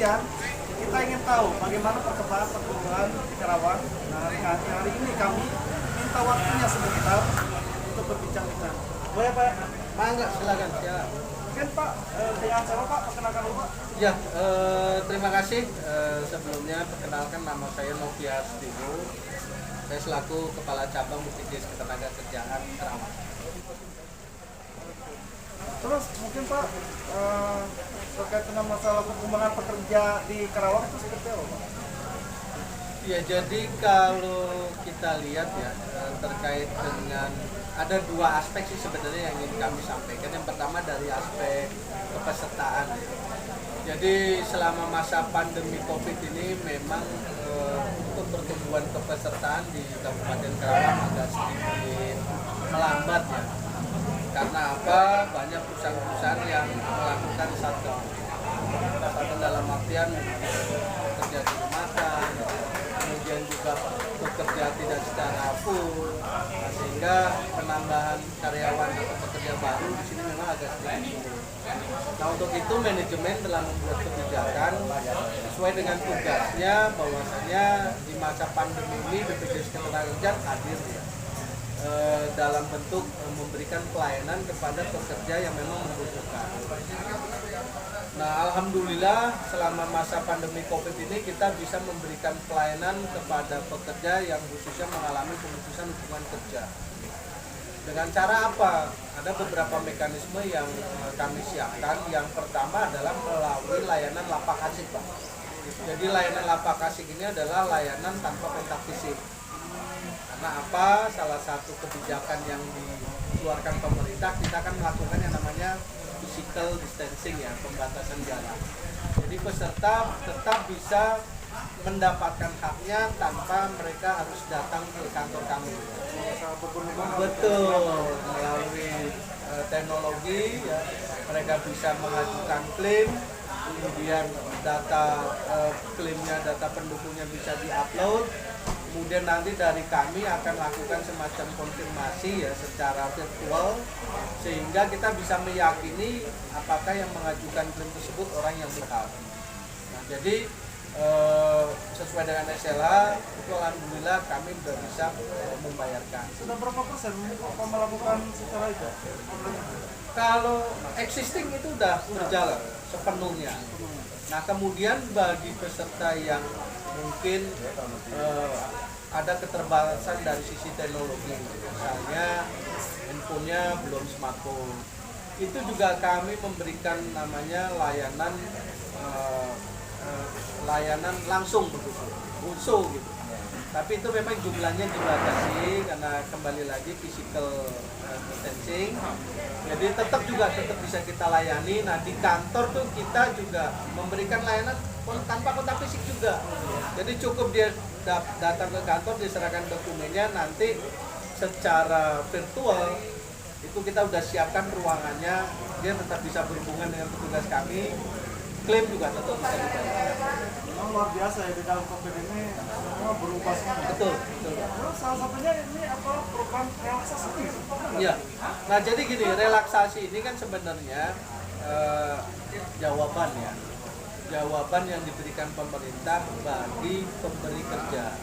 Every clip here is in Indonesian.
kemudian kita ingin tahu bagaimana perkembangan pertumbuhan di Karawang. Nah, hari ini kami minta waktunya sebentar untuk berbincang-bincang. Boleh Pak? Mangga, silakan. Ya. Mungkin Pak, dengan sama Pak, perkenalkan dulu Pak. Ya, terima kasih. Sebelumnya perkenalkan, nama saya Novia Stivo. Saya selaku Kepala Cabang BPJS Ketenagakerjaan Karawang. Terus mungkin Pak, terkait dengan masalah perkembangan pekerja di Karawang itu seperti apa Pak? Ya, jadi kalau kita lihat ya, terkait dengan ada dua aspek sih sebenarnya yang ingin kami sampaikan. Yang pertama dari aspek kepesertaan. Jadi selama masa pandemi COVID ini memang untuk pertumbuhan kepesertaan di Kabupaten Karawang agak sedikit melambat ya. Karena apa? Banyak perusahaan-perusahaan yang melakukan shutdown dalam artian bekerja di rumahkan, kemudian juga bekerja tidak secara full, sehingga penambahan karyawan atau pekerja baru di sini memang agak sedikit sulit. Nah, untuk itu manajemen telah membuat kebijakan sesuai dengan tugasnya, bahwasanya di masa pandemi ini BPJS Ketenagakerjaan hadir ya, dalam bentuk memberikan pelayanan kepada pekerja yang memang membutuhkan. Nah, alhamdulillah selama masa pandemi COVID ini kita bisa memberikan pelayanan kepada pekerja yang khususnya mengalami pemutusan hubungan kerja. Dengan cara apa? Ada beberapa mekanisme yang kami siapkan. Yang pertama adalah melalui layanan lapak asik, Pak. Jadi layanan lapak asik ini adalah layanan tanpa kontak fisik. Karena apa? Salah satu kebijakan yang dikeluarkan pemerintah, kita akan melakukan yang namanya physical distancing ya, pembatasan jarak. Jadi peserta tetap bisa mendapatkan haknya tanpa mereka harus datang ke kantor kami. Betul, melalui teknologi ya, mereka bisa mengajukan klaim, kemudian data klaimnya, data pendukungnya bisa diupload. Kemudian nanti dari kami akan lakukan semacam konfirmasi ya secara virtual, sehingga kita bisa meyakini apakah yang mengajukan klaim tersebut orang yang berhak. Nah, jadi sesuai dengan SLA itu alhamdulillah kami sudah bisa membayarkan. Sudah berapa persen melakukan secara itu? Kalau existing itu sudah berjalan sepenuhnya. Nah, kemudian bagi peserta yang mungkin ada keterbatasan dari sisi teknologi, misalnya handphonenya belum smartphone, itu juga kami memberikan namanya layanan langsung begitu, USO gitu. Tapi itu memang jumlahnya dibatasi karena kembali lagi physical distancing. Jadi tetap bisa kita layani. Nah, di kantor tuh kita juga memberikan layanan tanpa kontak fisik juga. Jadi cukup dia datang ke kantor, diserahkan dokumennya, nanti secara virtual itu kita udah siapkan ruangannya, dia tetap bisa berhubungan dengan petugas kami. Klaim juga tetap bisa dibayar. Memang luar biasa ya, di dalam COVID ini semua berubah semua. Betul. Terus salah satunya ini apa, program relaksasi ini? Iya. Nah, jadi gini, relaksasi ini kan sebenarnya jawaban yang diberikan pemerintah bagi pemberi kerja.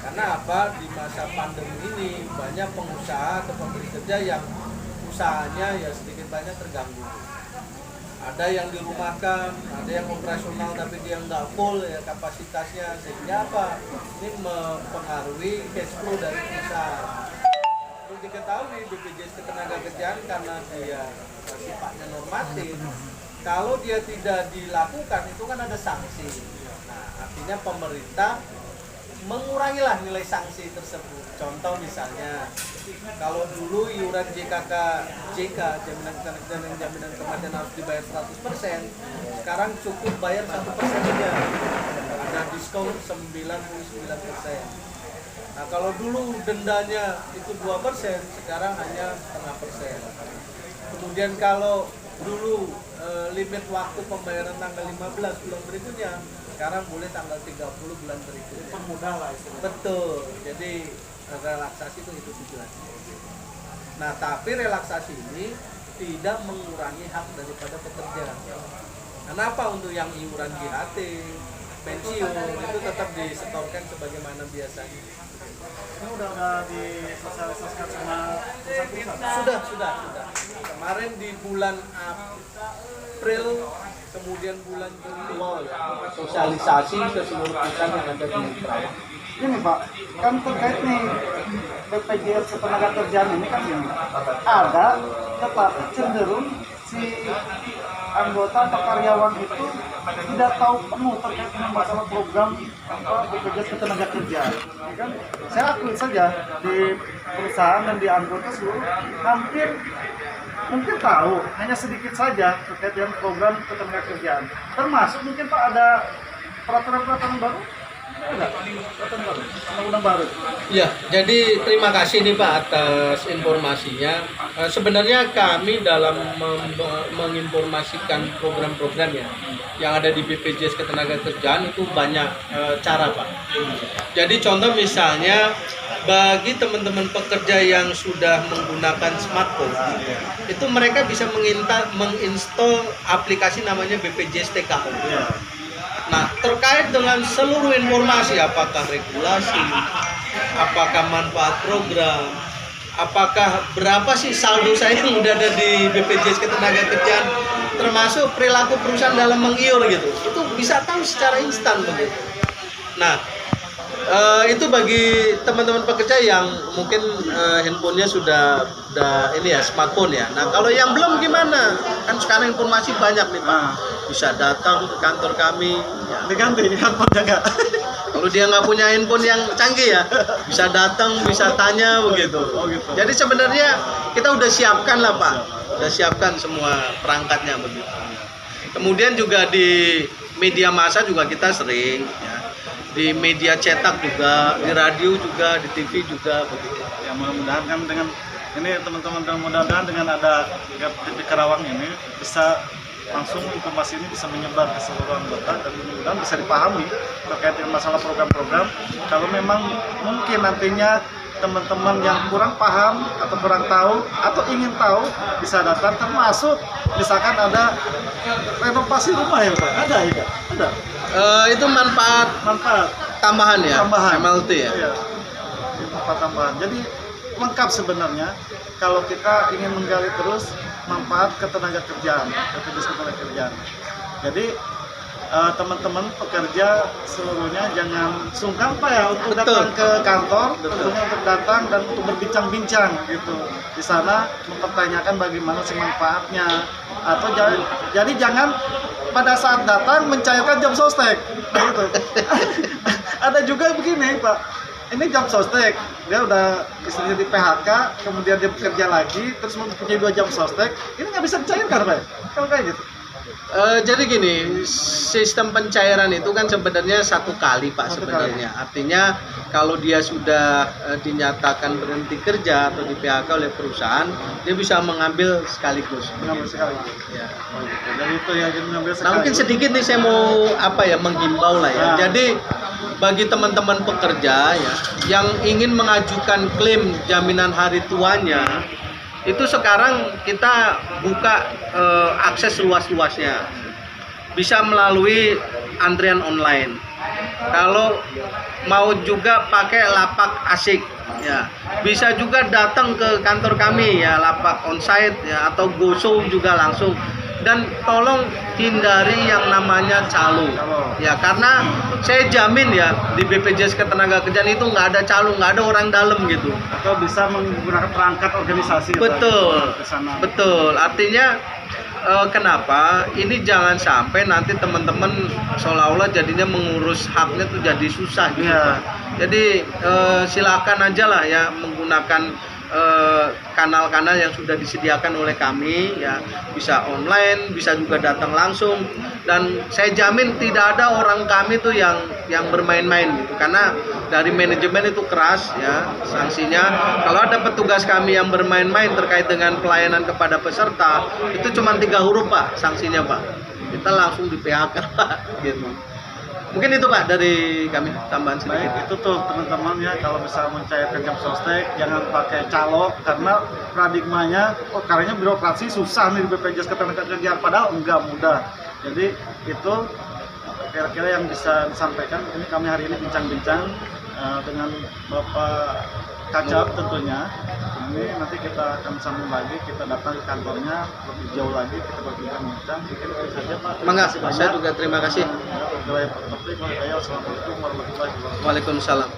Karena apa? Di masa pandemi ini banyak pengusaha atau pemberi kerja yang usahanya ya sedikit banyak terganggu. Ada yang dirumahkan, ada yang operasional tapi dia nggak full ya kapasitasnya, sehingga apa? Ini mempengaruhi cash flow dari perusahaan. Perlu diketahui BPJS Ketenagakerjaan karena dia sifatnya normatif, kalau dia tidak dilakukan itu kan ada sanksi. Nah, artinya pemerintah mengurangilah nilai sanksi tersebut. Contoh misalnya, kalau dulu iuran JKK, jaminan ketenagakerjaan dan jaminan kematian harus dibayar 100%, sekarang cukup bayar 1% saja. Ada diskon 99%. Nah, kalau dulu dendanya itu 2%, sekarang hanya 0,5%. Kemudian kalau dulu limit waktu pembayaran tanggal 15 bulan berikutnya, sekarang boleh tanggal 30 bulan berikutnya. Permudah lah istilahnya. Betul. Jadi relaksasi itu tujuannya. Nah, tapi relaksasi ini tidak mengurangi hak daripada pekerja. Kenapa untuk yang iuran JHT, pensiun itu tetap disetorkan sebagaimana biasanya? Ini udah disosialisasikan sama perusahaan-perusahaan. Sudah. Kemarin di bulan April, kemudian bulan Juli, sosialisasi ke seluruh perusahaan yang ada di Kerawang. Ini Pak, kan terkait nih BPJS Ketenagakerjaan ini kan ini ada, tetapi cenderung si anggota atau karyawan itu tidak tahu penuh terkait dengan masalah program BPJS Ketenagakerjaan. Ya kan? Saya akui saja di perusahaan dan di anggota seluruh hampir mungkin tahu, hanya sedikit saja terkait dengan program ketenagakerjaan. Termasuk mungkin Pak ada peraturan-peraturan baru? Ada peraturan baru, undang-undang baru. Ya, jadi terima kasih nih Pak atas informasinya. Sebenarnya kami dalam menginformasikan program-program ya yang ada di BPJS Ketenagakerjaan itu banyak cara Pak. Jadi contoh misalnya bagi teman-teman pekerja yang sudah menggunakan smartphone, itu mereka bisa menginstal aplikasi namanya BPJS TKO. Nah, terkait dengan seluruh informasi, apakah regulasi, apakah manfaat program, apakah berapa sih saldo saya yang udah ada di BPJS Ketenagakerjaan, termasuk perilaku perusahaan dalam mengiur gitu, itu bisa tahu secara instan begitu. Nah, itu bagi teman-teman pekerja yang mungkin handphonenya sudah ini ya, smartphone ya. Nah, kalau yang belum gimana? Kan sekarang informasi banyak nih Pak. Bisa datang ke kantor kami. Ya. Diganti handphone enggak? Kalau dia nggak punya handphone yang canggih ya, bisa datang, bisa tanya begitu. Oh, gitu. Jadi sebenarnya kita udah siapkan lah Pak. Udah siapkan semua perangkatnya begitu. Kemudian juga di media massa juga kita sering ya. Di media cetak juga, di radio juga, di TV juga begitu. Ya mudah-mudahan kan dengan ini teman-teman, mudah-mudahan dengan ada TV Karawang ini bisa langsung informasi ini bisa menyebar ke seluruh anggota dan mudah-mudahan bisa dipahami terkait dengan masalah program-program. Kalau memang mungkin nantinya teman-teman yang kurang paham atau kurang tahu atau ingin tahu bisa datang, termasuk misalkan ada renovasi rumah ya Pak, ada ya Pak? Ada. Itu manfaat tambahan ya, MLT ya. Iya. Manfaat tambahan. Jadi lengkap sebenarnya kalau kita ingin menggali terus manfaat ketenagakerjaan, BPJS Ketenagakerjaan. Jadi teman-teman pekerja seluruhnya jangan sungkan Pak ya untuk datang ke kantor, tentunya untuk datang dan untuk berbincang-bincang gitu. Di sana mempertanyakan bagaimana sih manfaatnya, atau jadi jangan pada saat datang mencairkan jam sostek gitu. Ada juga begini Pak, ini jam sostek, dia udah istrinya di PHK, kemudian dia bekerja lagi, terus mempunyai 2 jam sostek, ini nggak bisa dicairkan Pak, kalau kayak gitu. Jadi gini, sistem pencairan itu kan sebenarnya 1 kali Pak sebenarnya. Artinya kalau dia sudah dinyatakan berhenti kerja atau di PHK oleh perusahaan, dia bisa mengambil sekaligus. Mengambil sekaligus. Ya. Oh, gitu. Jadi itu ya, jadi mengambil sekaligus. Nah mungkin sedikit nih saya mau menghimbau lah ya. Jadi bagi teman-teman pekerja ya yang ingin mengajukan klaim jaminan hari tuanya, itu sekarang kita buka akses luas-luasnya, bisa melalui antrian online. Kalau mau juga pakai lapak asik ya, bisa juga datang ke kantor kami ya, lapak onsite ya, atau go show juga langsung. Dan tolong hindari yang namanya calo ya, karena saya jamin ya di BPJS Ketenagakerjaan itu nggak ada calo, nggak ada orang dalam gitu. Atau bisa menggunakan perangkat organisasi. Betul, betul. Artinya kenapa ini jangan sampai nanti teman-teman seolah-olah jadinya mengurus haknya tuh jadi susah gitu. Ya. Jadi silakan aja lah ya menggunakan kanal-kanal yang sudah disediakan oleh kami ya, bisa online, bisa juga datang langsung, dan saya jamin tidak ada orang kami tuh yang bermain-main gitu, karena dari manajemen itu keras ya sanksinya. Kalau ada petugas kami yang bermain-main terkait dengan pelayanan kepada peserta, itu cuma 3 huruf Pak sanksinya Pak, kita langsung di PHK Pak gitu. Mungkin itu Pak dari kami, tambahan sedikit. Baik, itu tuh teman-teman ya, kalau bisa mencairkan jam sostek jangan pakai calo, karena paradigmanya karyanya birokrasi susah nih di BPJS Ketenagakerjaan, padahal enggak mudah. Jadi itu kira-kira yang bisa disampaikan. Ini kami hari ini bincang-bincang dengan Bapak Kacap tentunya. Ini nanti kita akan sambung lagi, kita datang ke kantornya lebih jauh lagi, kita berbincang-bincang. Mungkin itu saja Pak. Mangga, Terima kasih saya banyak. juga terima kasih. Assalamualaikum warahmatullahi wabarakatuh. Waalaikumsalam.